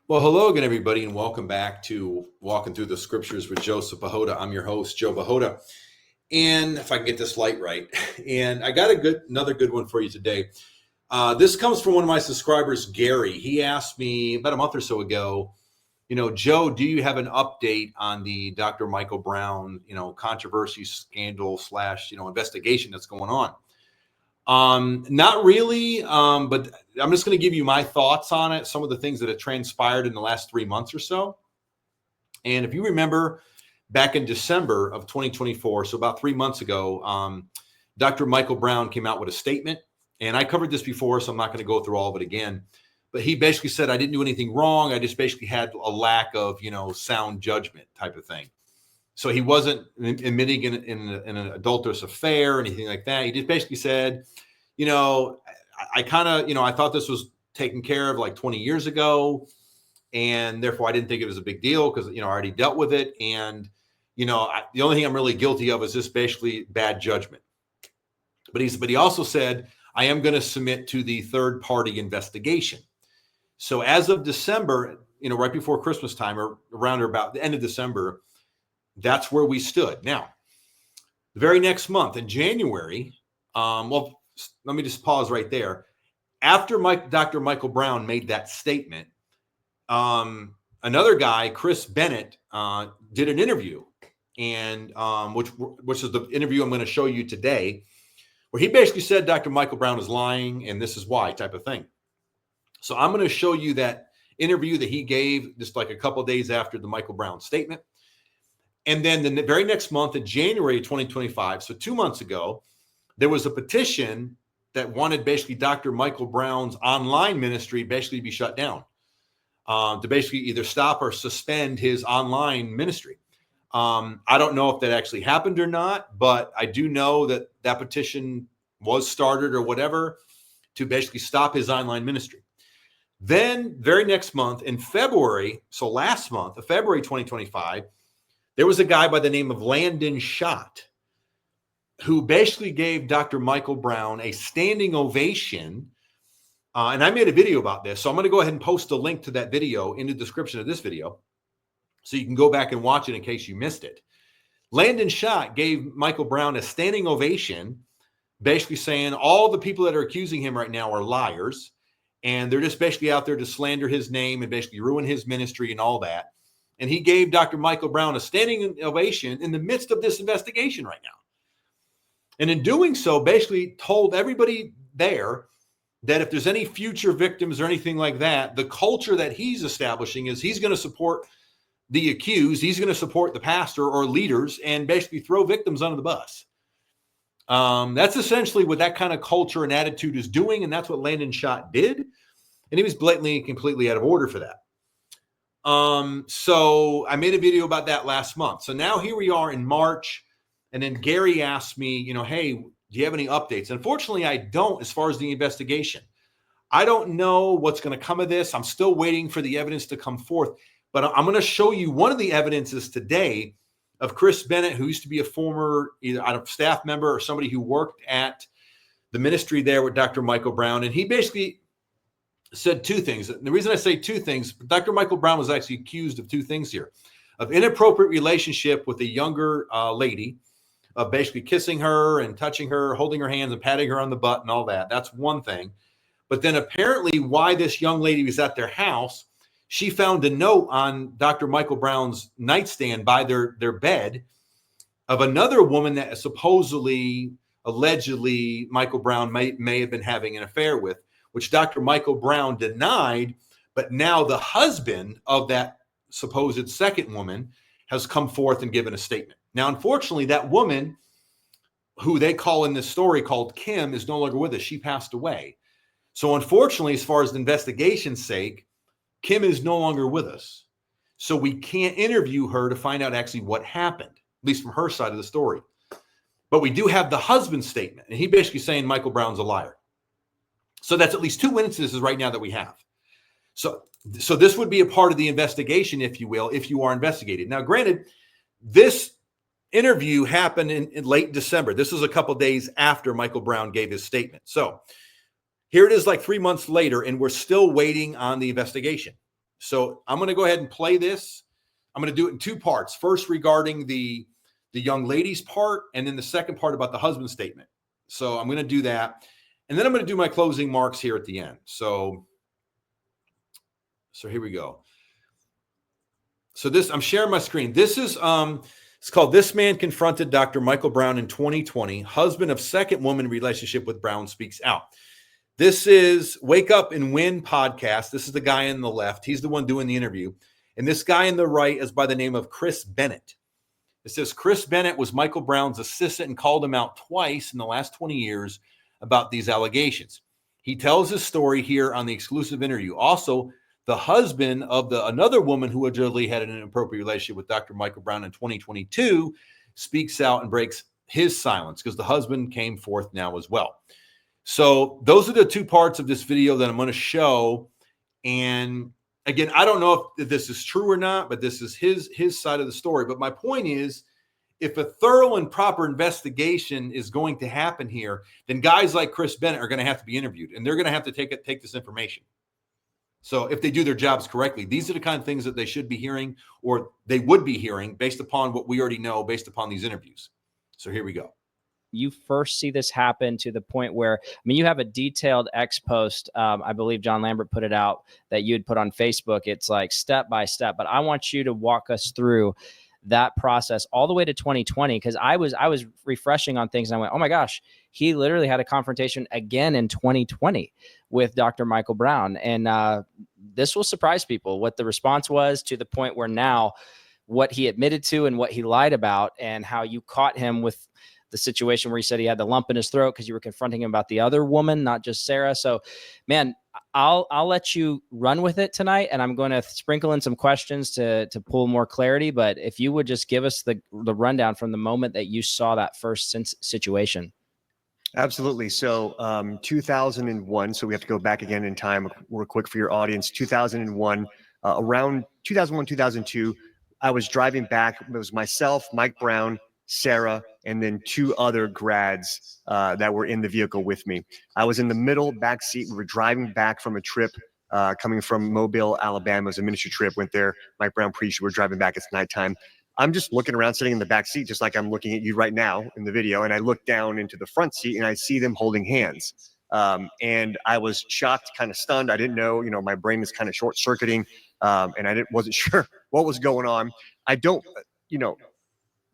Well, hello again, everybody, and welcome back to Walking Through the Scriptures with Joseph Bahota. I'm your host, Joe Bahota, and if I can get this light right, and I got another good one for you today. This comes from one of my subscribers, Gary. He asked me about a month or so ago, Joe, do you have an update on the Dr. Michael Brown, controversy, scandal / investigation that's going on? Not really, but I'm just going to give you my thoughts on it, some of the things that have transpired in the last 3 months or so. And if you remember back in December of 2024, so about 3 months ago, Dr. Michael Brown came out with a statement, and I covered this before, so I'm not going to go through all of it again. But he basically said, I didn't do anything wrong. I just basically had a lack of, sound judgment type of thing. So he wasn't admitting in an adulterous affair or anything like that. He just basically said, I kind of, I thought this was taken care of like 20 years ago. And therefore, I didn't think it was a big deal because, I already dealt with it. And, the only thing I'm really guilty of is just basically bad judgment. But he also said, I am going to submit to the third party investigation. So as of December, right before Christmas time or around or about the end of December, that's where we stood. Now, the very next month in January, let me just pause right there. After Dr. Michael Brown made that statement, another guy, Bennett, did an interview, and which is the interview I'm going to show you today, where he basically said Dr. Michael Brown is lying, and this is why, type of thing. So I'm going to show you that interview that he gave just like a couple of days after the Michael Brown statement. And then the very next month in January 2025, so 2 months ago, there was a petition that wanted basically Dr. Michael Brown's online ministry basically to be shut down, to basically either stop or suspend his online ministry. I don't know if that actually happened or not, but I do know that that petition was started or whatever to basically stop his online ministry. Then very next month in February, so last month of February 2025, there was a guy by the name of Landon who basically gave Dr. Michael Brown a standing ovation. And I made a video about this. So I'm going to go ahead and post a link to that video in the description of this video, so you can go back and watch it in case you missed it. Landon gave Michael Brown a standing ovation, basically saying all the people that are accusing him right now are liars. And they're just basically out there to slander his name and basically ruin his ministry and all that. And he gave Dr. Michael Brown a standing ovation in the midst of this investigation right now. And in doing so, basically told everybody there that if there's any future victims or anything like that, the culture that he's establishing is he's going to support the accused. He's going to support the pastor or leaders and basically throw victims under the bus. That's essentially what that kind of culture and attitude is doing. And that's what Landon did. And he was blatantly and completely out of order for that. So I made a video about that last month. So now here we are in March, and then Gary asked me, hey, do you have any updates? Unfortunately, I don't, as far as the investigation. I don't know what's going to come of this. I'm still waiting for the evidence to come forth, but I'm going to show you one of the evidences today of Bennett, who used to be a former either staff member or somebody who worked at the ministry there with Dr. Michael Brown. And he basically said two things. And the reason I say two things, Dr. Michael Brown was actually accused of two things here: of inappropriate relationship with a younger lady, of basically kissing her and touching her, holding her hands and patting her on the butt and all that. That's one thing. But then apparently why this young lady was at their house, she found a note on Dr. Michael Brown's nightstand by their bed of another woman that allegedly Michael Brown may have been having an affair with, which Dr. Michael Brown denied. But now the husband of that supposed second woman has come forth and given a statement. Now, unfortunately, that woman, who they call in this story called Kim, is no longer with us. She passed away. So unfortunately, as far as the investigation's sake, Kim is no longer with us. So we can't interview her to find out actually what happened, at least from her side of the story. But we do have the husband's statement, and he basically saying Michael Brown's a liar. So that's at least two instances right now that we have. So this would be a part of the investigation, if you will, if you are investigated. Now, granted, this interview happened in late December. This is a couple days after Michael Brown gave his statement. So here it is like 3 months later, and we're still waiting on the investigation. So I'm going to go ahead and play this. I'm going to do it in two parts. First, regarding the young lady's part, and then the second part about the husband statement. So I'm going to do that. And then I'm going to do my closing marks here at the end. So here we go. So this, I'm sharing my screen. This is, it's called This Man Confronted Dr. Michael Brown in 2020. Husband of second woman relationship with Brown speaks out. This is Wake Up and Win podcast. This is the guy on the left. He's the one doing the interview. And this guy on the right is by the name of Chris Bennett. It says Chris Bennett was Michael Brown's assistant and called him out twice in the last 20 years about these allegations. He tells his story here on the exclusive interview. Also, the husband of another woman who allegedly had an inappropriate relationship with Dr. Michael Brown in 2022 speaks out and breaks his silence because the husband came forth now as well. So those are the two parts of this video that I'm going to show. And again, I don't know if this is true or not, but this is his side of the story. But my point is, if a thorough and proper investigation is going to happen here, then guys like Chris Bennett are going to have to be interviewed, and they're going to have to take this information. So if they do their jobs correctly, these are the kind of things that they should be hearing, or they would be hearing based upon what we already know, based upon these interviews. So here we go. You first see this happen to the point where, I mean, you have a detailed X post. I believe John Lambert put it out that you had put on Facebook. It's like step by step, but I want you to walk us through that process all the way to 2020. Cause I was refreshing on things and I went, oh my gosh, he literally had a confrontation again in 2020 with Dr. Michael Brown. And this will surprise people what the response was, to the point where now what he admitted to and what he lied about, and how you caught him with the situation where he said he had the lump in his throat because you were confronting him about the other woman, not just Sarah. So, man, I'll let you run with it tonight, and I'm going to sprinkle in some questions to pull more clarity. But if you would just give us the rundown from the moment that you saw that first situation. Absolutely. So 2001, so we have to go back again in time real quick for your audience. 2001, around 2001, 2002, I was driving back. It was myself, Mike Brown, Sarah, and then two other grads that were in the vehicle with me. I was in the middle back seat. We were driving back from a trip coming from Mobile, Alabama. It was a ministry trip. Went there. Mike Brown preached. We were driving back. It's nighttime. I'm just looking around, sitting in the back seat, just like I'm looking at you right now in the video. And I look down into the front seat and I see them holding hands. And I was shocked, kind of stunned. I didn't know, my brain is kind of short circuiting. And I wasn't sure what was going on. I don't,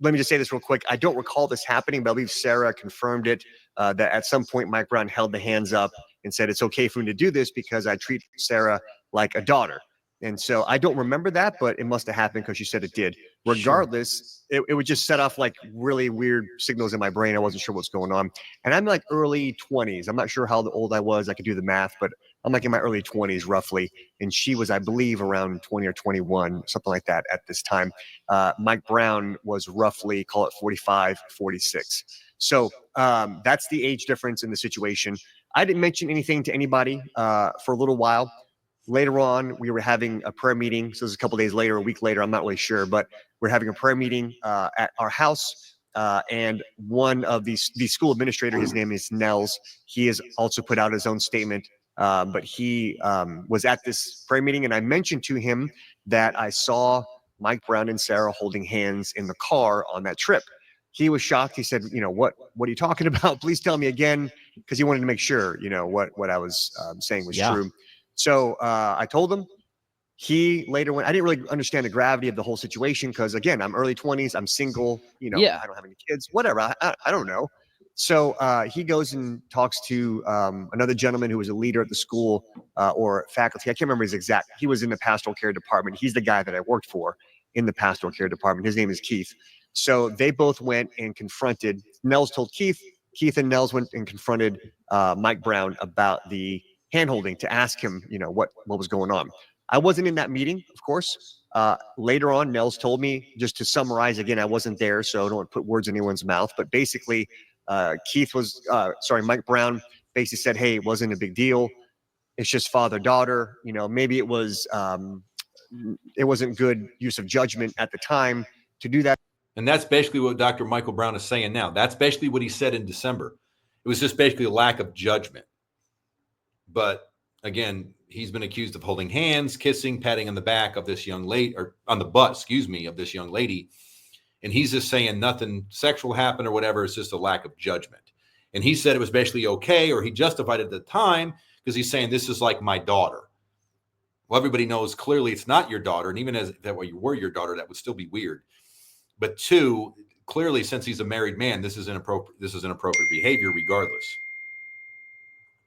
let me just say this real quick. I don't recall this happening, but I believe Sarah confirmed it, that at some point Mike Brown held the hands up and said, it's okay for me to do this because I treat Sarah like a daughter. And so I don't remember that, but it must have happened because she said it did. Regardless, it would just set off like really weird signals in my brain. I wasn't sure what's going on. And I'm like early 20s. I'm not sure how old I was. I could do the math, but I'm like in my early 20s roughly. And she was, I believe, around 20 or 21, something like that at this time. Mike Brown was roughly, call it 45, 46. So that's the age difference in the situation. I didn't mention anything to anybody for a little while. Later on, we were having a prayer meeting. So it was a couple of days later, a week later, I'm not really sure, but we're having a prayer meeting at our house. And one of the school administrator, his name is Nels. He has also put out his own statement, but he was at this prayer meeting, and I mentioned to him that I saw Mike Brown and Sarah holding hands in the car on that trip. He was shocked. He said, what are you talking about? Please tell me again, because he wanted to make sure, what I was saying was true. So I told him. He later went, I didn't really understand the gravity of the whole situation because, again, I'm early 20s. I'm single. I don't have any kids, whatever. I don't know. So he goes and talks to another gentleman who was a leader at the school or faculty. I can't remember his exact. He was in the pastoral care department. He's the guy that I worked for in the pastoral care department. His name is Keith. So they both went and confronted. Nels told Keith. Keith and Nels went and confronted Mike Brown about the handholding to ask him, what was going on. I wasn't in that meeting, of course. Later on, Nels told me, just to summarize again, I wasn't there, so I don't want to put words in anyone's mouth. But basically, Mike Brown basically said, hey, it wasn't a big deal. It's just father-daughter. Maybe it wasn't good use of judgment at the time to do that. And that's basically what Dr. Michael Brown is saying now. That's basically what he said in December. It was just basically a lack of judgment. But again, he's been accused of holding hands, kissing, patting on the back of this young lady, or on the butt, excuse me, of this young lady. And he's just saying nothing sexual happened or whatever. It's just a lack of judgment. And he said it was basically okay, or he justified it at the time because he's saying this is like my daughter. Well, everybody knows clearly it's not your daughter. And even as that way you were your daughter, that would still be weird. But two, clearly, since he's a married man, this is inappropriate behavior regardless.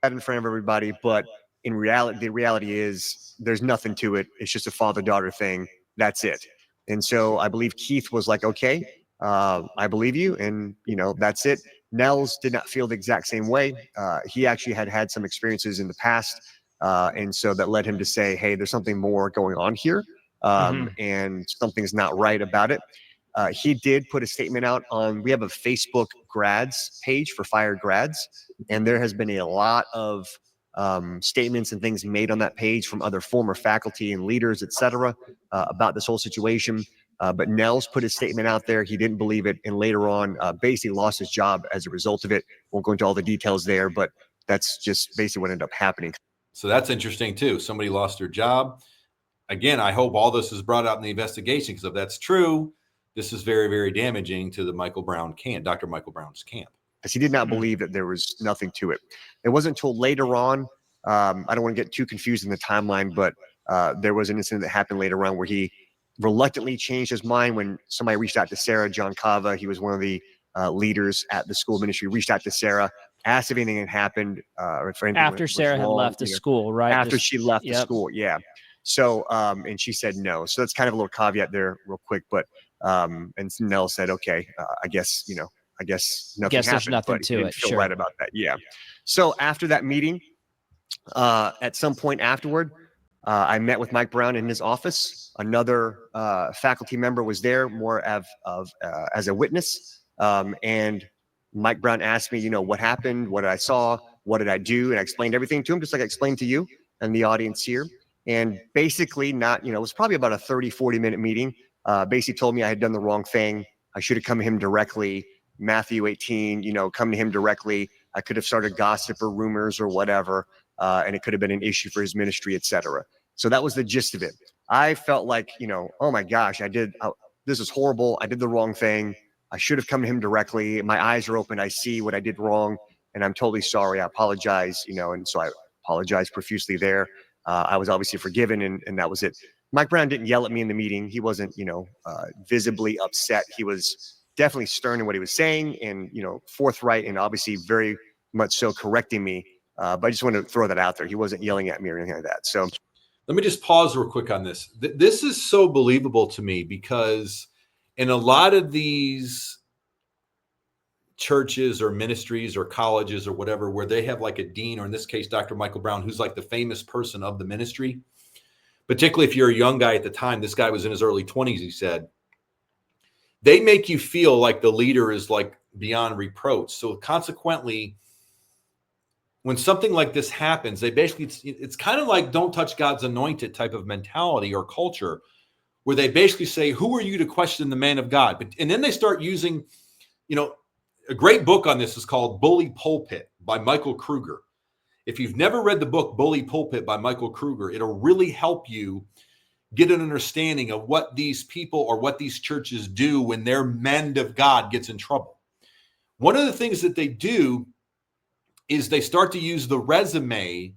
In front of everybody, but in reality, the reality is there's nothing to it. It's just a father-daughter thing. That's it. And so I believe Keith was like, okay, I believe you. And, that's it. Nels did not feel the exact same way. He actually had some experiences in the past. And so that led him to say, hey, there's something more going on here. And something's not right about it. He did put a statement out we have a Facebook grads page for fired grads. And there has been a lot of statements and things made on that page from other former faculty and leaders, et cetera, about this whole situation. But Nels put his statement out there. He didn't believe it. And later on, basically lost his job as a result of it. Won't go into all the details there, but that's just basically what ended up happening. So that's interesting too. Somebody lost their job. Again, I hope all this is brought out in the investigation, because if that's true, this is very, very damaging to the Michael Brown camp, Dr. Michael Brown's camp. Because he did not believe that there was nothing to it. It wasn't until later on, I don't want to get too confused in the timeline, but there was an incident that happened later on where he reluctantly changed his mind when somebody reached out to Sarah. John Cava, he was one of the leaders at the school ministry, reached out to Sarah, asked if anything had happened. Or if anything After Sarah had left the school, right? After she left the school, yeah. So, and she said no. So that's kind of a little caveat there real quick. But, and Nell said, okay, I guess nothing happened. There's nothing but to didn't it. feel Sure. right about that. Yeah. So after that meeting, at some point afterward, I met with Mike Brown in his office. Another faculty member was there, more as a witness. And Mike Brown asked me, what happened, what I saw, what did I do? And I explained everything to him, just like I explained to you and the audience here. And basically it was probably about a 30, 40-minute meeting. Basically told me I had done the wrong thing. I should have come to him directly. Matthew 18, come to him directly. I could have started gossip or rumors or whatever. And it could have been an issue for his ministry, et cetera. So that was the gist of it. I felt like, oh my gosh, this is horrible. I did the wrong thing. I should have come to him directly. My eyes are open. I see what I did wrong, and I'm totally sorry. I apologize, and so I apologized profusely there. I was obviously forgiven, and that was it. Mike Brown didn't yell at me in the meeting. He wasn't, visibly upset. He was definitely stern in what he was saying and, forthright and obviously very much so correcting me. But I just wanted to throw that out there. He wasn't yelling at me or anything like that. So let me just pause real quick on this. This is so believable to me, because in a lot of these churches or ministries or colleges or whatever, where they have like a dean, or in this case, Dr. Michael Brown, who's like the famous person of the ministry, particularly if you're a young guy at the time, this guy was in his early 20s, he said, they make you feel like the leader is like beyond reproach. So consequently, when something like this happens, they basically, it's kind of like don't touch God's anointed type of mentality or culture, where they basically say, who are you to question the man of God? And then they start using, a great book on this is called Bully Pulpit by Michael Kruger. If you've never read the book Bully Pulpit by Michael Kruger, it'll really help you get an understanding of what these people or what these churches do when their man of God gets in trouble. One of the things that they do is they start to use the resume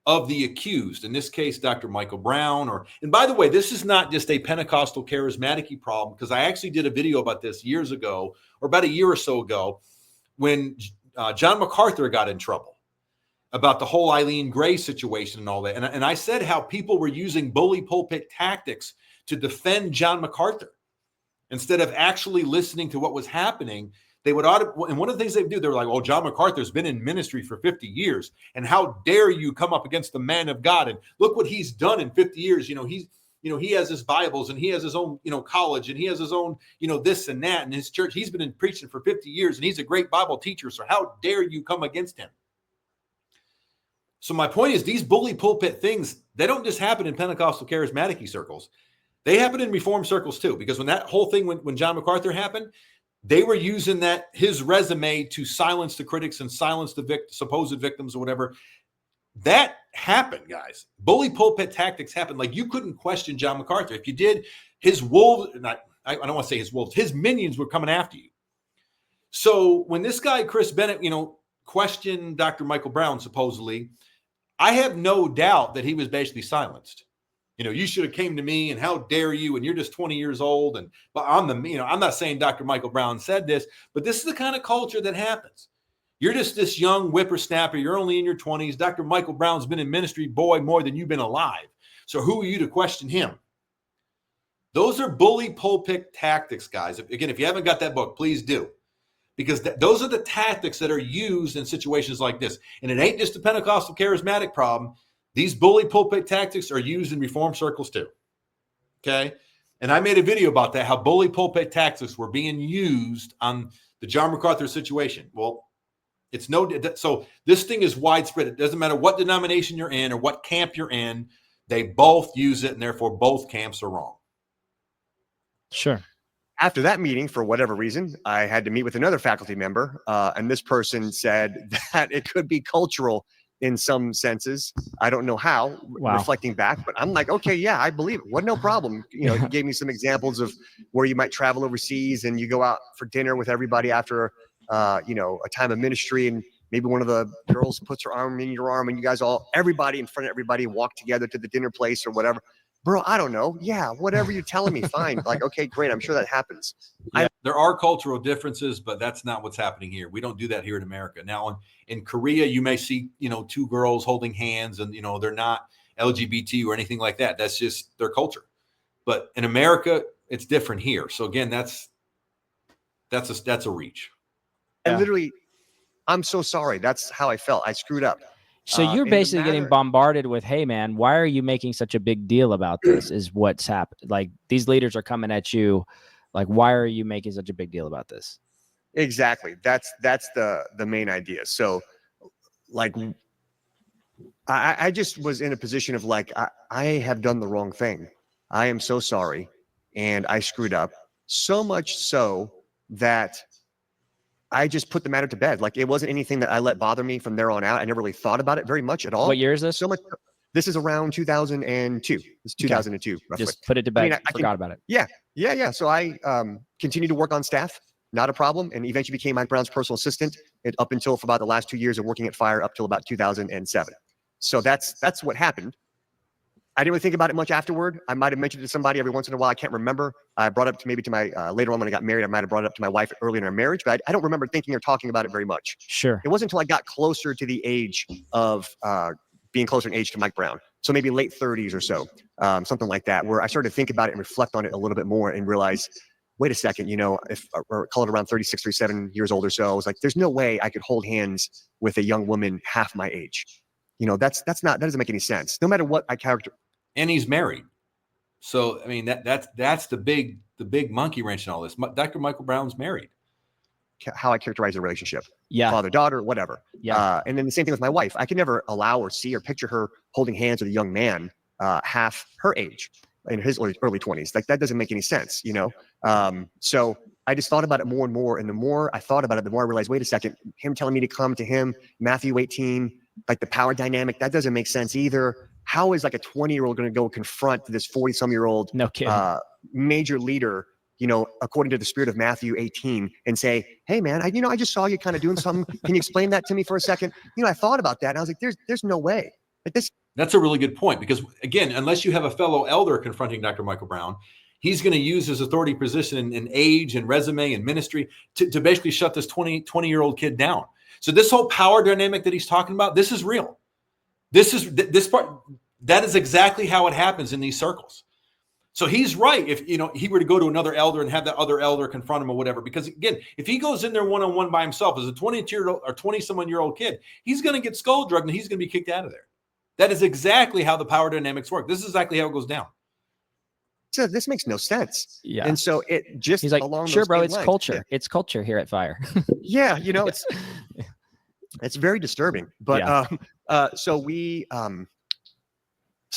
of the accused, in this case, Dr. Michael Brown. And by the way, this is not just a Pentecostal charismatic problem, because I actually did a video about this years ago, or about a year or so ago, when John MacArthur got in trouble about the whole Eileen Gray situation and all that. And I said how people were using bully pulpit tactics to defend John MacArthur instead of actually listening to what was happening. They would and one of the things they do, they were like, "Oh, John MacArthur's been in ministry for 50 years, and how dare you come up against the man of God? And look what he's done in 50 years. He has his Bibles, and he has his own, college, and he has his own, this and that, and his church. He's been in preaching for 50 years, and he's a great Bible teacher. So how dare you come against him?" So my point is, these bully pulpit things, they don't just happen in Pentecostal charismatic circles. They happen in Reformed circles too, because when that whole thing, when John MacArthur happened, they were using his resume to silence the critics and silence the supposed victims or whatever. that happened, guys. Bully pulpit tactics happened. Like, you couldn't question John MacArthur. If you did, his wolves, I don't want to say his wolves, his minions were coming after you. So when this guy, Chris Bennett, questioned Dr. Michael Brown, supposedly, I have no doubt that he was basically silenced. You should have came to me, and how dare you, and you're just 20 years old. But I'm not saying Dr. Michael Brown said this, but this is the kind of culture that happens. You're just this young whippersnapper. You're only in your 20s. Dr. Michael Brown's been in ministry, boy, more than you've been alive. So who are you to question him? Those are bully pulpit tactics, guys. Again, if you haven't got that book, please do. Because those are the tactics that are used in situations like this. And it ain't just a Pentecostal charismatic problem. These bully pulpit tactics are used in reform circles too. Okay? And I made a video about that, how bully pulpit tactics were being used on the John MacArthur situation. Well, so this thing is widespread. It doesn't matter what denomination you're in or what camp you're in. They both use it, and therefore both camps are wrong. Sure. After that meeting, for whatever reason, I had to meet with another faculty member, and this person said that it could be cultural in some senses. I don't know how, reflecting back, but I'm like, okay, yeah, I believe it. What, no problem. He gave me some examples of where you might travel overseas and you go out for dinner with everybody after, a time of ministry, and maybe one of the girls puts her arm in your arm and you guys everybody in front of everybody walk together to the dinner place or whatever. Bro, I don't know. Yeah, whatever you're telling me, fine. Like, okay, great. I'm sure that happens. Yeah, there are cultural differences, but that's not what's happening here. We don't do that here in America. Now, in Korea, you may see, two girls holding hands, and they're not LGBT or anything like that. That's just their culture. But in America, it's different here. So again, that's a reach. And literally, I'm so sorry. That's how I felt. I screwed up. So you're basically getting bombarded with, hey, man, why are you making such a big deal about this is what's happened. Like, these leaders are coming at you. Like, why are you making such a big deal about this? Exactly. That's the main idea. So, like, I just was in a position of like, I have done the wrong thing. I am so sorry. And I screwed up. So much so that I just put the matter to bed. Like, it wasn't anything that I let bother me from there on out. I never really thought about it very much at all. What year is this? So much. This is around 2002. It's 2002, roughly. Just put it to bed. I forgot about it. Yeah. So I continued to work on staff, not a problem, and eventually became Mike Brown's personal assistant up until for about the last 2 years of working at Fire up till about 2007. So that's what happened. I didn't really think about it much afterward. I might have mentioned it to somebody every once in a while. I can't remember. I brought it up to my later on when I got married. I might have brought it up to my wife early in our marriage, but I don't remember thinking or talking about it very much. Sure. It wasn't until I got closer to the age of being closer in age to Mike Brown. So maybe late 30s or so, something like that, where I started to think about it and reflect on it a little bit more and realize, wait a second, or call it around 36, 37 years old or so. I was like, there's no way I could hold hands with a young woman half my age. That doesn't make any sense. No matter what I character. And he's married. So, I mean, that's the big monkey wrench in all this. Dr. Michael Brown's married. How I characterize the relationship. Yeah. Father, daughter, whatever. Yeah. And then the same thing with my wife. I could never allow or see or picture her holding hands with a young man half her age in his early 20s. Like, that doesn't make any sense, So I just thought about it more and more. And the more I thought about it, the more I realized, wait a second, him telling me to come to him, Matthew 18, like the power dynamic, that doesn't make sense either. How is like a 20-year-old going to go confront this 40-some-year-old major leader, according to the spirit of Matthew 18, and say, hey, man, I just saw you kind of doing something. Can you explain that to me for a second? I thought about that, and I was like, there's no way. Like this. That's a really good point, because, again, unless you have a fellow elder confronting Dr. Michael Brown, he's going to use his authority position in age and resume and ministry to basically shut this 20-year-old kid down. So this whole power dynamic that he's talking about, this is real. This part, that is exactly how it happens in these circles. So he's right. If he were to go to another elder and have that other elder confront him or whatever, because again, if he goes in there one-on-one by himself as a 20-year-old or 20-someone-year-old kid, he's going to get skull drugged and he's going to be kicked out of there. That is exactly how the power dynamics work. This is exactly how it goes down. So this makes no sense. Yeah. And so he's like, along sure, those bro, same it's lines. culture. Yeah. It's culture here at Fire. Yeah. It's very disturbing, but so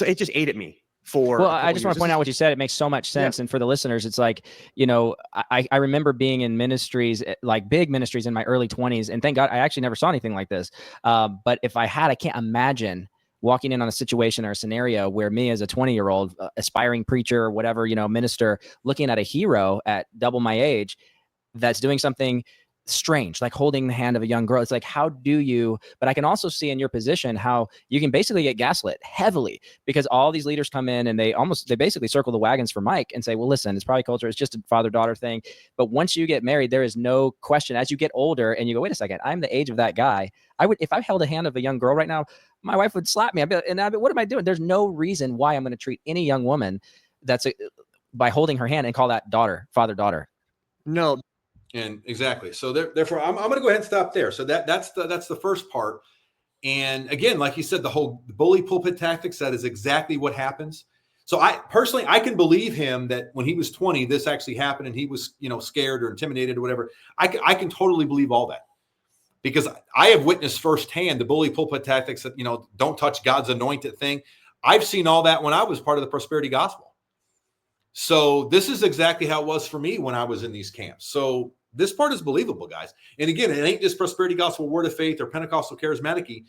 it just ate at me for. Well, I just want to point out what you said. It makes so much sense. Yeah. And for the listeners, it's like, I remember being in ministries, like big ministries in my early 20s, and thank God I actually never saw anything like this. But if I had, I can't imagine walking in on a situation or a scenario where me as a 20-year-old aspiring preacher or whatever, minister, looking at a hero at double my age that's doing something strange, like holding the hand of a young girl. It's like, how do you, but I can also see in your position how you can basically get gaslit heavily, because all these leaders come in and they basically circle the wagons for Mike and say, well, listen, it's probably culture. It's just a father-daughter thing. But once you get married, there is no question. As you get older and you go, wait a second, I'm the age of that guy. If I held a hand of a young girl right now, my wife would slap me. What am I doing? There's no reason why I'm going to treat any young woman by holding her hand and call that daughter, father-daughter. No. And exactly. So therefore, I'm going to go ahead and stop there. So that's the first part. And again, like you said, the whole bully pulpit tactics, that is exactly what happens. So I personally can believe him that when he was 20, this actually happened and he was, scared or intimidated or whatever. I can totally believe all that, because I have witnessed firsthand the bully pulpit tactics that, don't touch God's anointed thing. I've seen all that when I was part of the prosperity gospel. So this is exactly how it was for me when I was in these camps. So this part is believable, guys. And again, it ain't just prosperity gospel, word of faith, or Pentecostal charismatic-y.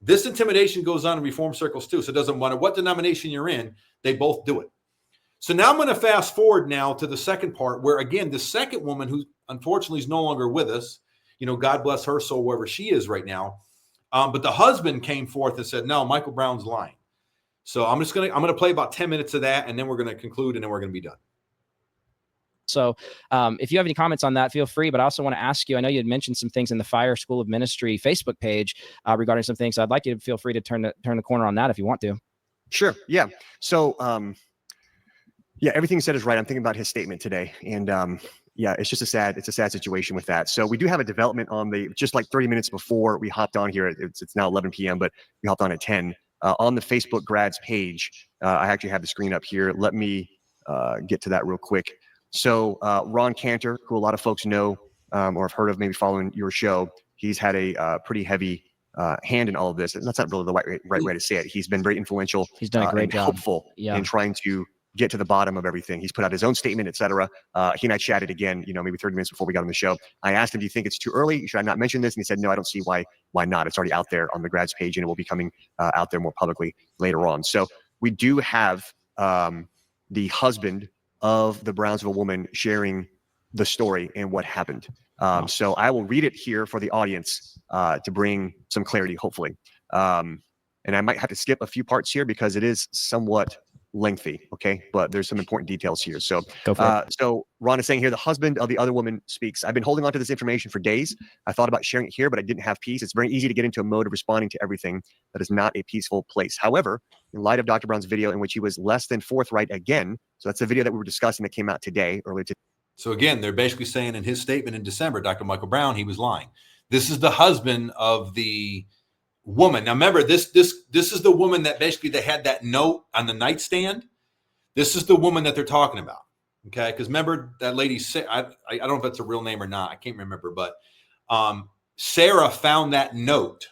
This intimidation goes on in reform circles too. So it doesn't matter what denomination you're in, they both do it. So now I'm going to fast forward now to the second part, where again, the second woman, who unfortunately is no longer with us, God bless her soul wherever she is right now. But the husband came forth and said, no, Michael Brown's lying. So I'm going to play about 10 minutes of that, and then we're going to conclude, and then we're going to be done. So if you have any comments on that, feel free. But I also want to ask you, I know you had mentioned some things in the Fire School of Ministry Facebook page regarding some things. So I'd like you to feel free to turn the corner on that if you want to. Sure. Yeah. So, everything you said is right. I'm thinking about his statement today. And it's just it's a sad situation with that. So we do have a development on just like 30 minutes before we hopped on here. It's now 11 p.m., but we hopped on at 10 on the Facebook grads page. I actually have the screen up here. Let me get to that real quick. So Ron Cantor, who a lot of folks know or have heard of, maybe following your show, he's had a pretty heavy hand in all of this. And that's not really the right way to say it. He's been very influential. He's done a great job. Helpful in trying to get to the bottom of everything. He's put out his own statement, et cetera. He and I chatted again, maybe 30 minutes before we got on the show. I asked him, do you think it's too early? Should I not mention this? And he said, no, I don't see why not. It's already out there on the grads page, and it will be coming out there more publicly later on. So we do have the husband of the Brownsville woman sharing the story and what happened. So I will read it here for the audience to bring some clarity, hopefully. And I might have to skip a few parts here because it is somewhat lengthy, okay? But there's some important details here. So, so Ron is saying here, the husband of the other woman speaks. I've been holding on to this information for days. I thought about sharing it here, but I didn't have peace. It's very easy to get into a mode of responding to everything that is not a peaceful place. However, in light of Dr. Brown's video in which he was less than forthright again, so that's the video that we were discussing that came out earlier today. So again, they're basically saying in his statement in December, Dr. Michael Brown, he was lying. This is the husband of the woman. Now remember, this is the woman that basically they had that note on the nightstand. This is the woman that they're talking about. Okay, because remember that lady, I don't know if that's a real name or not. I can't remember, but Sarah found that note,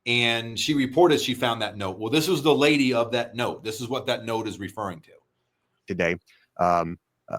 and she reported she found that note. Well, this was the lady of that note. This is what that note is referring to. Today,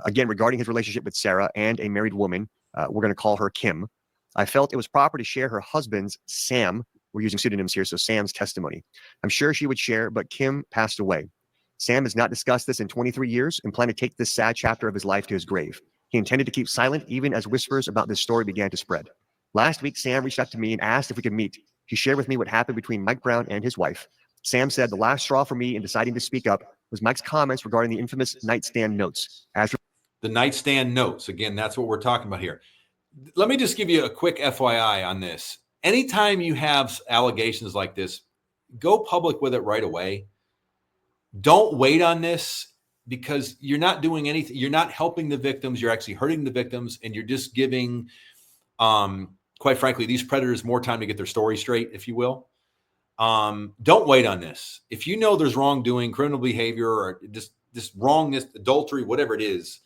again, regarding his relationship with Sarah and a married woman, we're going to call her Kim. I felt it was proper to share her husband's, Sam. We're using pseudonyms here, so Sam's testimony. I'm sure she would share, but Kim passed away. Sam has not discussed this in 23 years and planned to take this sad chapter of his life to his grave. He intended to keep silent even as whispers about this story began to spread. Last week, Sam reached out to me and asked if we could meet. He shared with me what happened between Mike Brown and his wife. Sam said the last straw for me in deciding to speak up was Mike's comments regarding the infamous nightstand notes. The nightstand notes, again, that's what we're talking about here. Let me just give you a quick FYI on this. Anytime you have allegations like this, go public with it right away. Don't wait on this, because you're not doing anything. You're not helping the victims. You're actually hurting the victims, and you're just giving, quite frankly, these predators more time to get their story straight, if you will. Don't wait on this. If you know there's wrongdoing, criminal behavior, or this wrongness, adultery, whatever it is,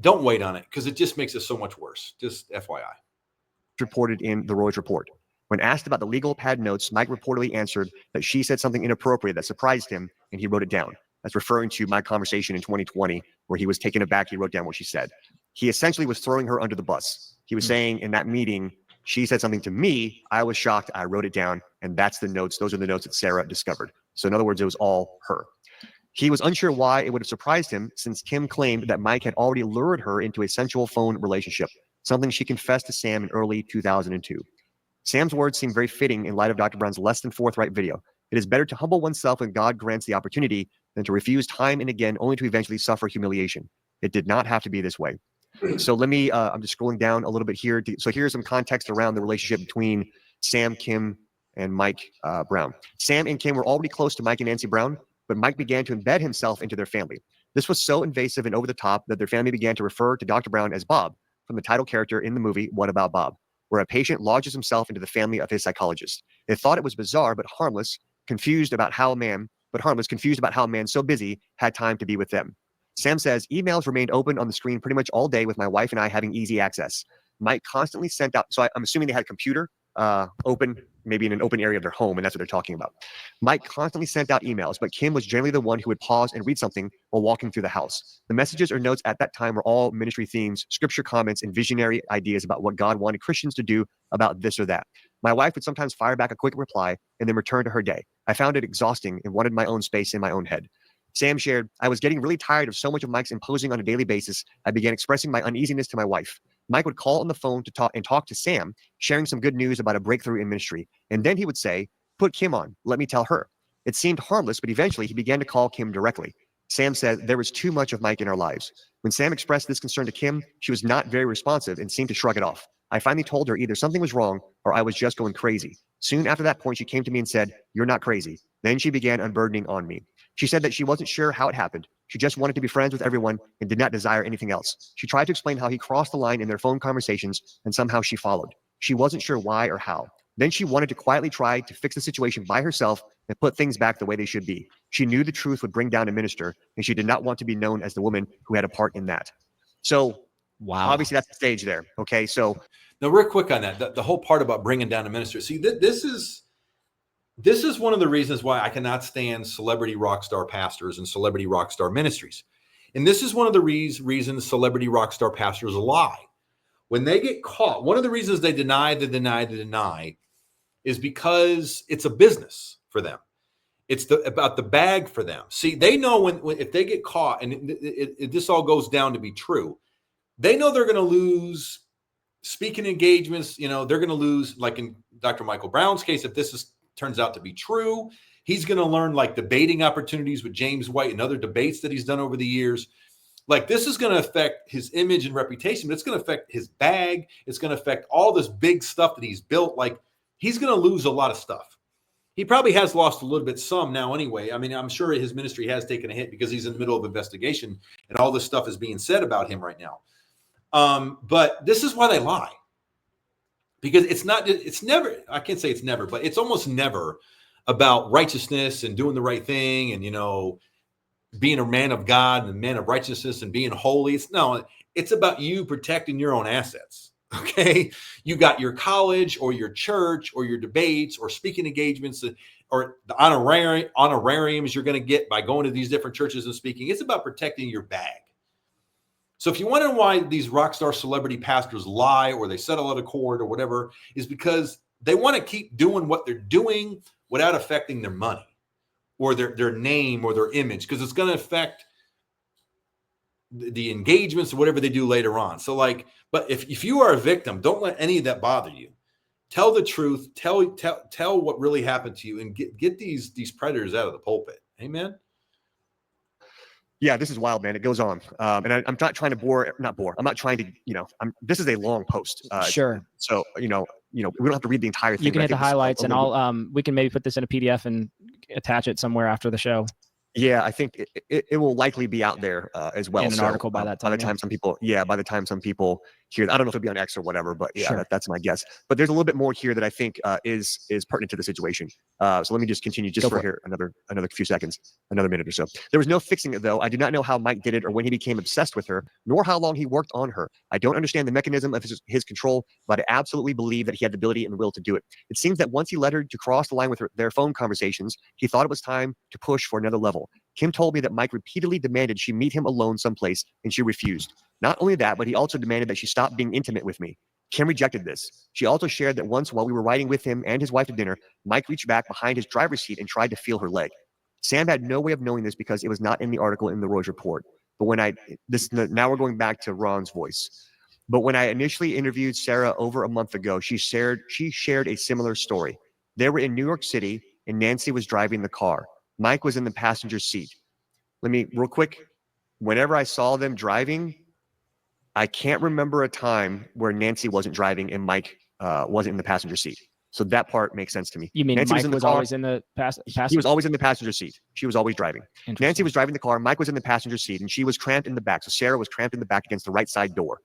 don't wait on it, because it just makes it so much worse. Just FYI. Reported in the Roy's report. When asked about the legal pad notes, Mike reportedly answered that she said something inappropriate that surprised him, and he wrote it down. That's referring to my conversation in 2020, where he was taken aback. He wrote down what she said. He essentially was throwing her under the bus. He was saying in that meeting She said something to me. I was shocked. I wrote it down, and that's the notes. Those are the notes that Sarah discovered. So in other words, it was all her. He was unsure why it would have surprised him, since Kim claimed that Mike had already lured her into a sensual phone relationship, something she confessed to Sam in early 2002. Sam's words seem very fitting in light of Dr. Brown's less than forthright video. It is better to humble oneself when God grants the opportunity than to refuse time and again only to eventually suffer humiliation. It did not have to be this way. So let me, I'm just scrolling down a little bit here. So here's some context around the relationship between Sam, Kim, and Mike Brown. Sam and Kim were already close to Mike and Nancy Brown, but Mike began to embed himself into their family. This was so invasive and over the top that their family began to refer to Dr. Brown as Bob, from the title character in the movie What About Bob, where a patient lodges himself into the family of his psychologist. They thought it was bizarre but harmless, confused about how a man so busy had time to be with them. Sam says, emails remained open on the screen pretty much all day with my wife and I having easy access. Mike constantly sent out, so I'm assuming they had a computer open, maybe in an open area of their home, and that's what they're talking about. Mike constantly sent out emails, but Kim was generally the one who would pause and read something while walking through the house. The messages or notes at that time were all ministry themes, scripture comments, and visionary ideas about what God wanted Christians to do about this or that. My wife would sometimes fire back a quick reply and then return to her day. I found it exhausting and wanted my own space in my own head. Sam shared, I was getting really tired of so much of Mike's imposing on a daily basis. I began expressing my uneasiness to my wife. Mike would call on the phone to talk to Sam, sharing some good news about a breakthrough in ministry. And then he would say, put Kim on, let me tell her. It seemed harmless, but eventually he began to call Kim directly. Sam said there was too much of Mike in our lives. When Sam expressed this concern to Kim, she was not very responsive and seemed to shrug it off. I finally told her either something was wrong or I was just going crazy. Soon after that point, she came to me and said, you're not crazy. Then she began unburdening on me. She said that she wasn't sure how it happened. She just wanted to be friends with everyone and did not desire anything else. She tried to explain how he crossed the line in their phone conversations, and somehow she followed. She wasn't sure why or how. Then she wanted to quietly try to fix the situation by herself and put things back the way they should be. She knew the truth would bring down a minister, and she did not want to be known as the woman who had a part in that. So, wow. Obviously that's the stage there. Okay, so now real quick on that, the whole part about bringing down a minister. See, this is one of the reasons why I cannot stand celebrity rock star pastors and celebrity rock star ministries. And this is one of the reasons celebrity rock star pastors lie. When they get caught, one of the reasons they deny is because it's a business for them. It's about the bag for them. See, they know when if they get caught, and this all goes down to be true, they know they're going to lose speaking engagements. You know, they're going to lose, like in Dr. Michael Brown's case, if this turns out to be true, he's going to learn like debating opportunities with James White and other debates that he's done over the years. Like this is going to affect his image and reputation, but it's going to affect his bag. It's going to affect all this big stuff that he's built. Like he's going to lose a lot of stuff. He probably has lost a little bit some now anyway. I mean, I'm sure his ministry has taken a hit because he's in the middle of investigation and all this stuff is being said about him right now. But this is why they lie. Because it's never, I can't say it's never, but it's almost never about righteousness and doing the right thing and, you know, being a man of God and a man of righteousness and being holy. It's about you protecting your own assets. Okay. You got your college or your church or your debates or speaking engagements or the honorariums you're going to get by going to these different churches and speaking. It's about protecting your bag. So if you wonder why these rock star celebrity pastors lie or they settle out of court or whatever, is because they want to keep doing what they're doing without affecting their money or their name or their image, because it's going to affect the engagements or whatever they do later on. So like, but if you are a victim, don't let any of that bother you. Tell the truth, tell what really happened to you, and get these predators out of the pulpit. Amen. Yeah, this is wild, man. It goes on. And I'm not trying to I'm not trying to, this is a long post. Sure. So, we don't have to read the entire thing. You can hit the highlights and we can maybe put this in a PDF and attach it somewhere after the show. Yeah, I think it will likely be out there as well. In an article by that time. By the time some people hear, I don't know if it'll be on X or whatever, but yeah, sure. That's my guess. But there's a little bit more here that I think is pertinent to the situation. So let me just continue another few seconds, another minute or so. There was no fixing it though. I do not know how Mike did it or when he became obsessed with her, nor how long he worked on her. I don't understand the mechanism of his control, but I absolutely believe that he had the ability and will to do it. It seems that once he let her to cross the line with their phone conversations, he thought it was time to push for another level. Kim told me that Mike repeatedly demanded she meet him alone someplace, and she refused. Not only that, but he also demanded that she stop being intimate with me. Kim rejected this. She also shared that once while we were riding with him and his wife to dinner, Mike reached back behind his driver's seat and tried to feel her leg. Sam had no way of knowing this because it was not in the article in the Roy's report. But now we're going back to Ron's voice. But when I initially interviewed Sarah over a month ago, she shared a similar story. They were in New York City and Nancy was driving the car. Mike was in the passenger seat. Let me, real quick, whenever I saw them driving, I can't remember a time where Nancy wasn't driving and Mike wasn't in the passenger seat. So that part makes sense to me. You mean Nancy Mike was always in the passenger? He was always in the passenger seat. She was always driving. Nancy was driving the car. Mike was in the passenger seat, and she was cramped in the back. So Sarah was cramped in the back against the right side door.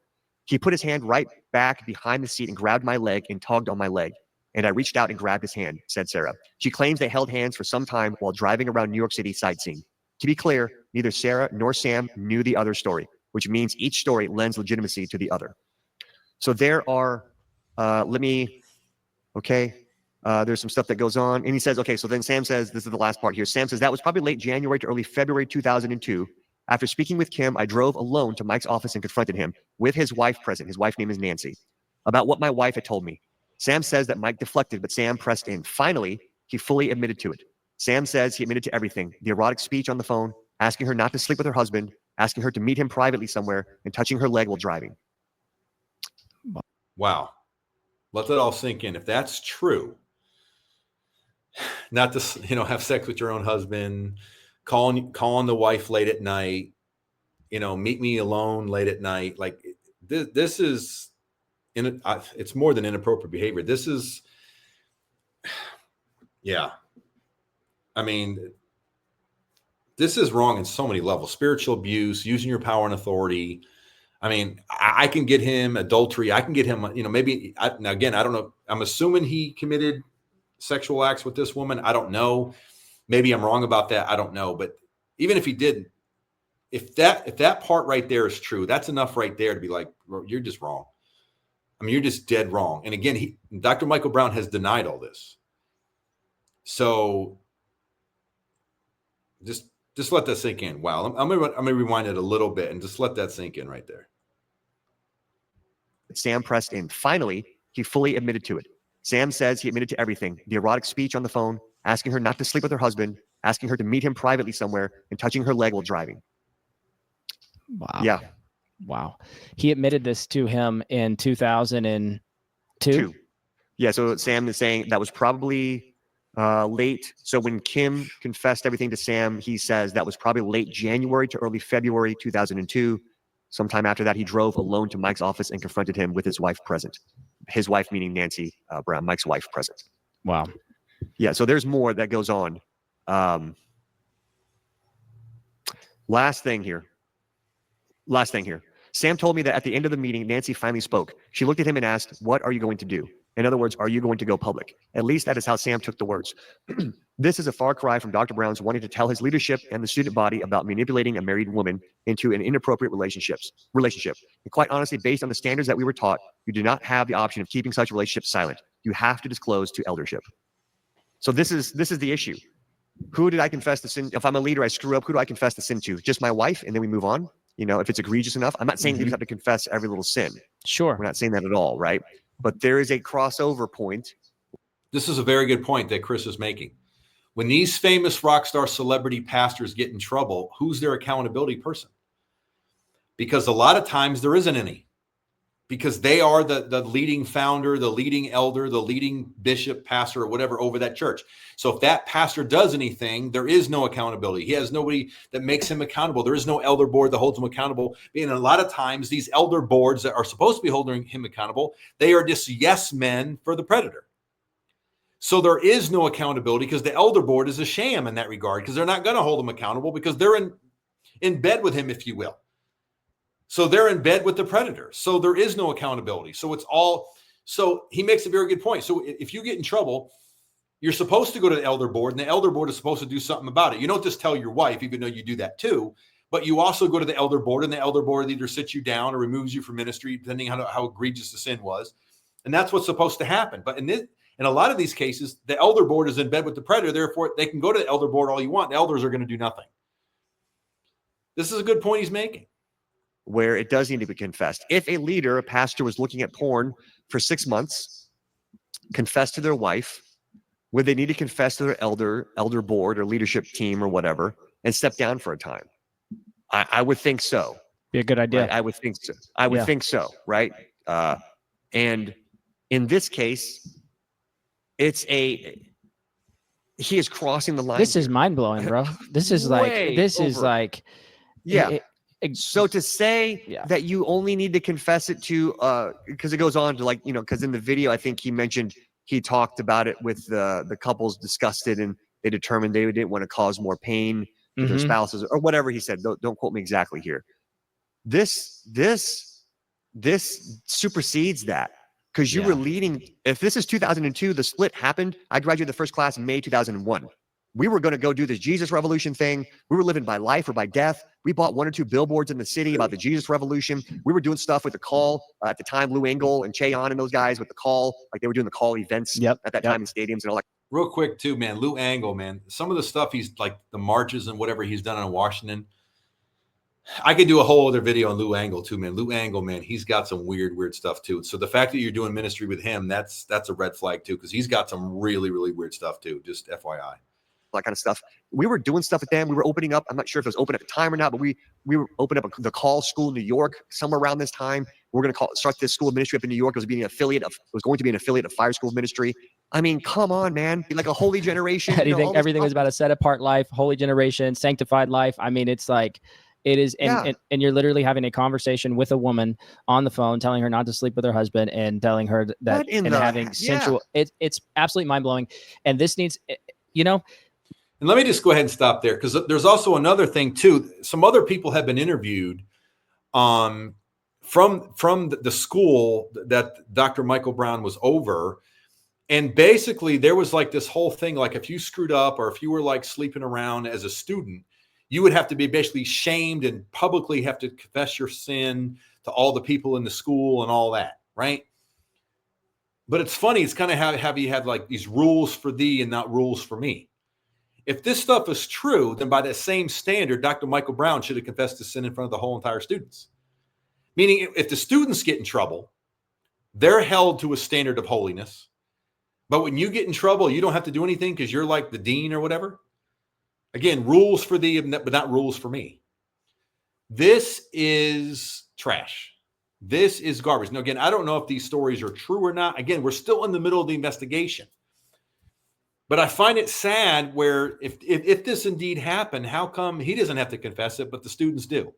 He put his hand right back behind the seat and grabbed my leg and tugged on my leg. And I reached out and grabbed his hand, said Sarah. She claims they held hands for some time while driving around New York City sightseeing. To be clear, neither Sarah nor Sam knew the other story, which means each story lends legitimacy to the other. So there are, there's some stuff that goes on. And he says, okay, so then Sam says, this is the last part here. Sam says, that was probably late January to early February 2002. After speaking with Kim, I drove alone to Mike's office and confronted him with his wife present. His wife's name is Nancy, about what my wife had told me. Sam says that Mike deflected, but Sam pressed in. Finally, he fully admitted to it. Sam says he admitted to everything. The erotic speech on the phone, asking her not to sleep with her husband, asking her to meet him privately somewhere, and touching her leg while driving. Wow. Let that all sink in. If that's true, not to, have sex with your own husband, calling the wife late at night, meet me alone late at night. Like this is, it's more than inappropriate behavior. This is, yeah. I mean, this is wrong in so many levels. Spiritual abuse, using your power and authority. I mean, I can get him adultery. I can get him, now again, I don't know. I'm assuming he committed sexual acts with this woman. I don't know. Maybe I'm wrong about that. I don't know. But even if he didn't, if that part right there is true, that's enough right there to be like, you're just wrong. I mean, you're just dead wrong. And again, Dr. Michael Brown has denied all this. So just let that sink in. Wow. I'm gonna rewind it a little bit and just let that sink in right there. Sam pressed in. Finally, he fully admitted to it. Sam says he admitted to everything. The erotic speech on the phone, asking her not to sleep with her husband, asking her to meet him privately somewhere, and touching her leg while driving. Wow. Yeah. Wow. He admitted this to him in 2002. Yeah. So Sam is saying that was probably late. So when Kim confessed everything to Sam, he says that was probably late January to early February 2002. Sometime after that, he drove alone to Mike's office and confronted him with his wife present. His wife meaning Nancy Brown, Mike's wife present. Wow. Yeah. So there's more that goes on. Last thing here. Sam told me that at the end of the meeting, Nancy finally spoke. She looked at him and asked, "What are you going to do?" In other words, are you going to go public? At least that is how Sam took the words. This is a far cry from Dr. Brown's wanting to tell his leadership and the student body about manipulating a married woman into an inappropriate relationship. And quite honestly, based on the standards that we were taught, you do not have the option of keeping such relationships silent. You have to disclose to eldership. So this is the issue. Who did I confess the sin? If I'm a leader, I screw up. Who do I confess the sin to? Just my wife, and then we move on. If it's egregious enough. I'm not saying leaders have to confess every little sin. Sure. We're not saying that at all, right? But there is a crossover point. This is a very good point that Chris is making. When these famous rock star celebrity pastors get in trouble, who's their accountability person? Because a lot of times there isn't any. Because they are the leading founder, the leading elder, the leading bishop, pastor, or whatever over that church. So if that pastor does anything, there is no accountability. He has nobody that makes him accountable. There is no elder board that holds him accountable. And a lot of times these elder boards that are supposed to be holding him accountable, they are just yes men for the predator. So there is no accountability because the elder board is a sham in that regard because they're not going to hold him accountable because they're in bed with him, if you will. So they're in bed with the predator. So there is no accountability. So he makes a very good point. So if you get in trouble, you're supposed to go to the elder board and the elder board is supposed to do something about it. You don't just tell your wife, even though you do that too, but you also go to the elder board and the elder board either sits you down or removes you from ministry, depending on how egregious the sin was. And that's what's supposed to happen. But in a lot of these cases, the elder board is in bed with the predator. Therefore, they can go to the elder board all you want. The elders are going to do nothing. This is a good point he's making. where it does need to be confessed. If a leader, a pastor, was looking at porn for 6 months, confessed to their wife, would they need to confess to their elder board or leadership team or whatever, and step down for a time? I would think so. Be a good idea. Right? I would think so. I would think so, right? And in this case, he is crossing the line. This is mind blowing, bro. This is like, yeah. So to say that you only need to confess it to, because it goes on to like, because in the video, I think he talked about it with the couples discussed it, and they determined they didn't want to cause more pain to their spouses or whatever he said. Don't quote me exactly here. This supersedes that, because you were leading. If this is 2002, the split happened. I graduated the first class in May 2001. We were going to go do this Jesus Revolution thing. We were living by life or by death. We bought 1 or 2 billboards in the city about the Jesus Revolution. We were doing stuff with the Call at the time. Lou Engle and Che Ahn and those guys with the Call, like they were doing the Call events at that time in stadiums and all that. Real quick too, man. Lou Engle, man. Some of the stuff he's like the marches and whatever he's done in Washington. I could do a whole other video on Lou Engle too, man. Lou Engle, man, he's got some weird stuff too. So the fact that you're doing ministry with him, that's a red flag too, because he's got some really weird stuff too. Just FYI. That kind of stuff. We were doing stuff with them. We were opening up. I'm not sure if it was open at the time or not, but we were opening up the Call School in New York somewhere around this time. We're going to start this school of ministry up in New York. It was going to be an affiliate of Fire School of Ministry. I mean, come on, man. Like a holy generation. Everything is about a set apart life, holy generation, sanctified life. I mean, it's like, it is, and you're literally having a conversation with a woman on the phone, telling her not to sleep with her husband and telling her that having sensual. It's absolutely mind blowing. And this needs, And let me just go ahead and stop there, because there's also another thing too. Some other people have been interviewed from the school that Dr. Michael Brown was over. And basically there was like this whole thing, like if you screwed up or if you were like sleeping around as a student, you would have to be basically shamed and publicly have to confess your sin to all the people in the school and all that, right? But it's funny. It's kind of how you had like these rules for thee and not rules for me. If this stuff is true, then by that same standard, Dr. Michael Brown should have confessed his sin in front of the whole entire students. Meaning if the students get in trouble, they're held to a standard of holiness. But when you get in trouble, you don't have to do anything because you're like the dean or whatever. Again, rules for thee, but not rules for me. This is trash. This is garbage. Now, again, I don't know if these stories are true or not. Again, we're still in the middle of the investigation. But I find it sad where if this indeed happened, how come he doesn't have to confess it, but the students do?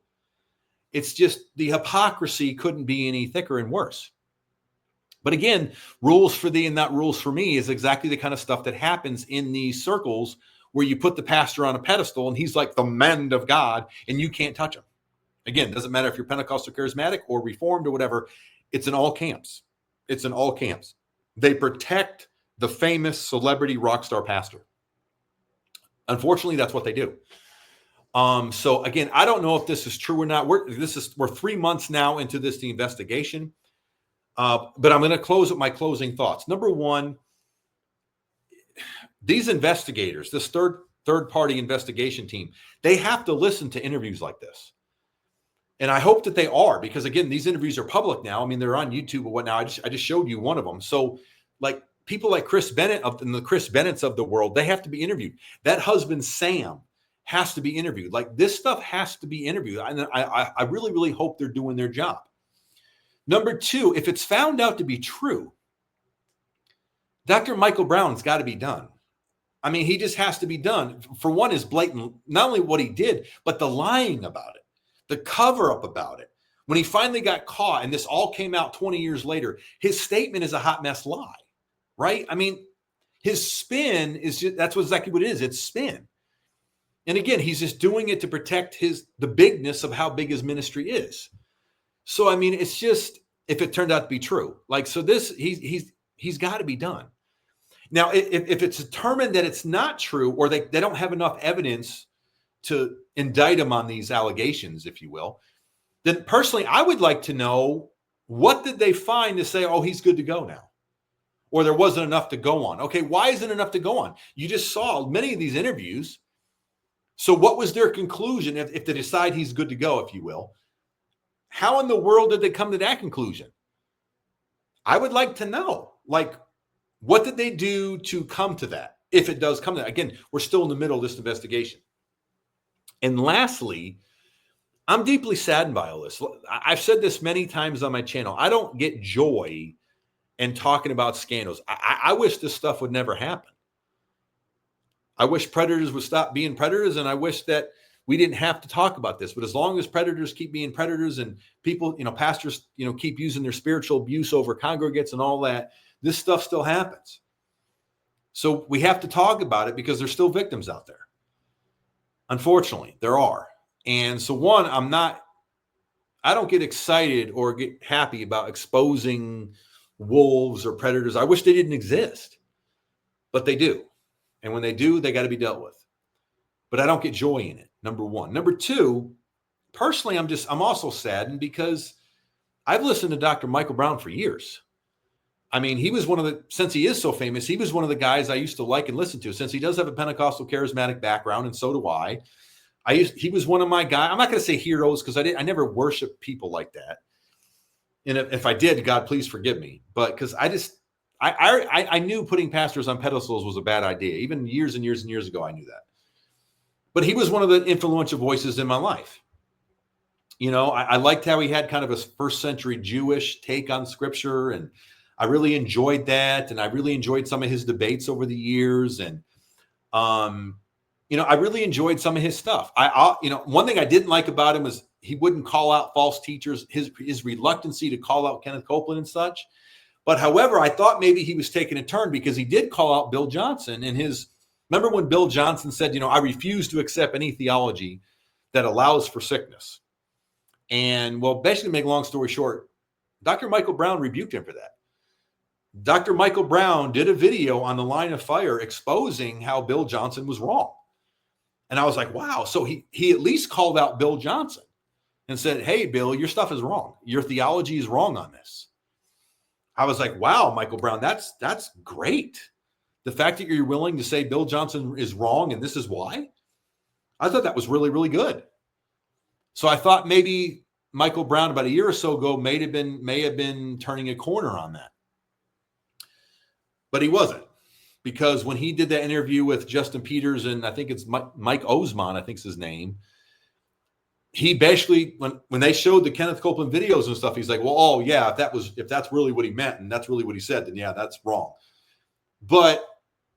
It's just the hypocrisy couldn't be any thicker and worse. But again, rules for thee and not rules for me is exactly the kind of stuff that happens in these circles where you put the pastor on a pedestal and he's like the man of God and you can't touch him. Again, doesn't matter if you're Pentecostal, charismatic, or Reformed or whatever. It's in all camps. It's in all camps. They protect the famous celebrity rock star pastor. Unfortunately, that's what they do. So again, I don't know if this is true or not. We're 3 months now into the investigation. But I'm going to close with my closing thoughts. Number one, these investigators, this third party investigation team, they have to listen to interviews like this. And I hope that they are, because again, these interviews are public now. I mean, they're on YouTube or whatnot. I just showed you one of them. So like people like Chris Bennett and the Chris Bennetts of the world, they have to be interviewed. That husband, Sam, has to be interviewed. Like this stuff has to be interviewed. And I really hope they're doing their job. Number two, if it's found out to be true, Dr. Michael Brown's got to be done. I mean, he just has to be done. For one, is blatant, not only what he did, but the lying about it, the cover up about it. When he finally got caught and this all came out 20 years later, his statement is a hot mess lie, right? I mean, his spin is that's exactly what it is. It's spin. And again, he's just doing it to protect the bigness of how big his ministry is. So, I mean, it's just, if it turned out to be true, like, so this, he's got to be done. Now, if it's determined that it's not true, or they don't have enough evidence to indict him on these allegations, if you will, then personally, I would like to know, what did they find to say, oh, he's good to go now? Or there wasn't enough to go on. Okay, why isn't enough to go on? You just saw many of these interviews. So what was their conclusion if they decide he's good to go, if you will? How in the world did they come to that conclusion? I would like to know, like, what did they do to come to that? If it does come to that. Again, we're still in the middle of this investigation. And lastly, I'm deeply saddened by all this. I've said this many times on my channel. I don't get joy in talking about scandals. I wish this stuff would never happen. I wish predators would stop being predators, and I wish that we didn't have to talk about this. But as long as predators keep being predators and people, pastors, keep using their spiritual abuse over congregates and all that, this stuff still happens. So we have to talk about it because there's still victims out there. Unfortunately, there are. And so I don't get excited or get happy about exposing wolves or predators. I wish they didn't exist, but they do. And when they do, they got to be dealt with. But I don't get joy in it, number one. Number two, personally, I'm also saddened because I've listened to Dr. Michael Brown for years. I mean, since he is so famous, he was one of the guys I used to like and listen to, since he does have a Pentecostal charismatic background, and so do I. He was one of my guys. I'm not going to say heroes because I never worshiped people like that. And if I did, God, please forgive me. But because I knew putting pastors on pedestals was a bad idea. Even years and years and years ago, I knew that. But he was one of the influential voices in my life. I liked how he had kind of a first century Jewish take on scripture, and I really enjoyed that. And I really enjoyed some of his debates over the years. And, I really enjoyed some of his stuff. One thing I didn't like about him was he wouldn't call out false teachers, his reluctancy to call out Kenneth Copeland and such. But however, I thought maybe he was taking a turn because he did call out Bill Johnson in remember when Bill Johnson said, I refuse to accept any theology that allows for sickness. And basically, to make a long story short, Dr. Michael Brown rebuked him for that. Dr. Michael Brown did a video on the Line of Fire exposing how Bill Johnson was wrong. And I was like, wow. So he at least called out Bill Johnson and said, hey, Bill, your stuff is wrong. Your theology is wrong on this. I was like, wow, Michael Brown, that's great. The fact that you're willing to say Bill Johnson is wrong and this is why, I thought that was really, really good. So I thought maybe Michael Brown about a year or so ago may have been turning a corner on that. But he wasn't, because when he did that interview with Justin Peters, and I think it's Mike Osman, I think's his name, he basically, when they showed the Kenneth Copeland videos and stuff, he's like, well, oh yeah, if that's really what he meant and that's really what he said, then yeah, that's wrong. But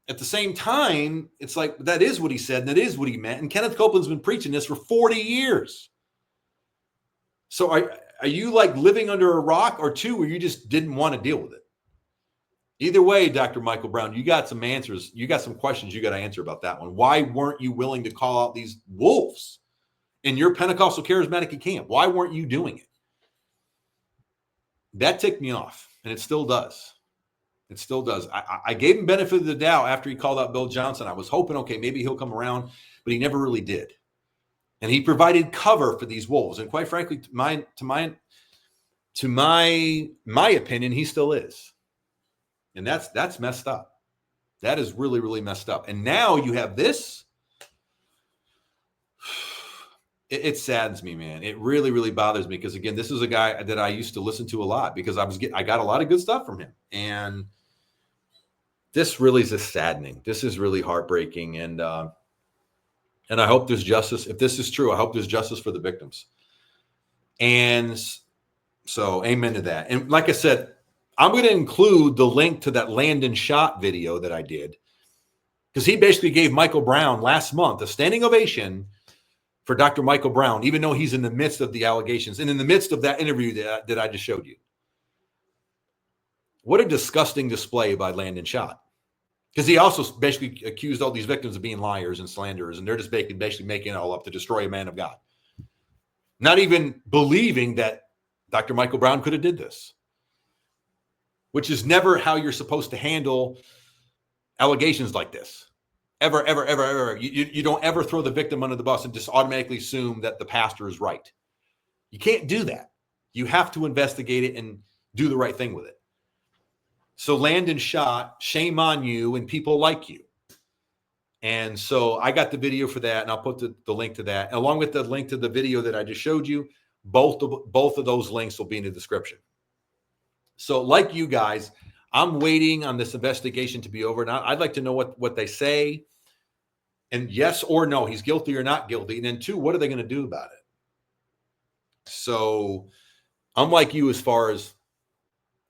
at the same time, it's like, that is what he said and that is what he meant. And Kenneth Copeland's been preaching this for 40 years. So are you like living under a rock, or two, where you just didn't want to deal with it? Either way, Dr. Michael Brown, you got some answers. You got some questions you got to answer about that one. Why weren't you willing to call out these wolves in your Pentecostal charismatic camp? Why weren't you doing it? That ticked me off, and it still does. It still does. I gave him benefit of the doubt after he called out Bill Johnson. I was hoping, okay, maybe he'll come around, but he never really did. And he provided cover for these wolves. And quite frankly, to my opinion, he still is. And that's messed up. That is really, really messed up. And now you have this. It saddens me, man. It really, really bothers me, because again, this is a guy that I used to listen to a lot, because I got a lot of good stuff from him. And this really is just saddening. This is really heartbreaking. And I hope there's justice. If this is true, I hope there's justice for the victims. And so amen to that. And like I said, I'm going to include the link to that Landon shot video that I did, because he basically gave Michael Brown last month a standing ovation for Dr. Michael Brown, even though he's in the midst of the allegations and in the midst of that interview that I just showed you. What a disgusting display by Landon Schott. Because he also basically accused all these victims of being liars and slanderers, and they're just basically making it all up to destroy a man of God. Not even believing that Dr. Michael Brown could have did this, which is never how you're supposed to handle allegations like this. Ever, ever, ever, ever. You don't ever throw the victim under the bus and just automatically assume that the pastor is right. You can't do that. You have to investigate it and do the right thing with it. So Landon Schott, shame on you and people like you. And so I got the video for that, and I'll put the link to that. Along with the link to the video that I just showed you, Both of those links will be in the description. So like you guys, I'm waiting on this investigation to be over. And I'd like to know what they say. And yes or no, he's guilty or not guilty. And then 2, what are they going to do about it? So I'm like you as far as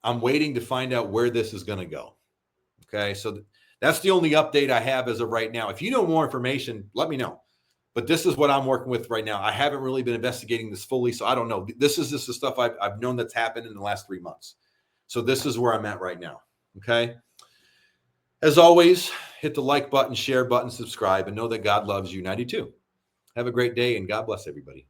I'm waiting to find out where this is going to go. Okay. So that's the only update I have as of right now. If you know more information, let me know. But this is what I'm working with right now. I haven't really been investigating this fully, so I don't know. This is just the stuff I've known that's happened in the last 3 months. So this is where I'm at right now. Okay. As always, hit the like button, share button, subscribe, and know that God loves you. 92. Have a great day, and God bless everybody.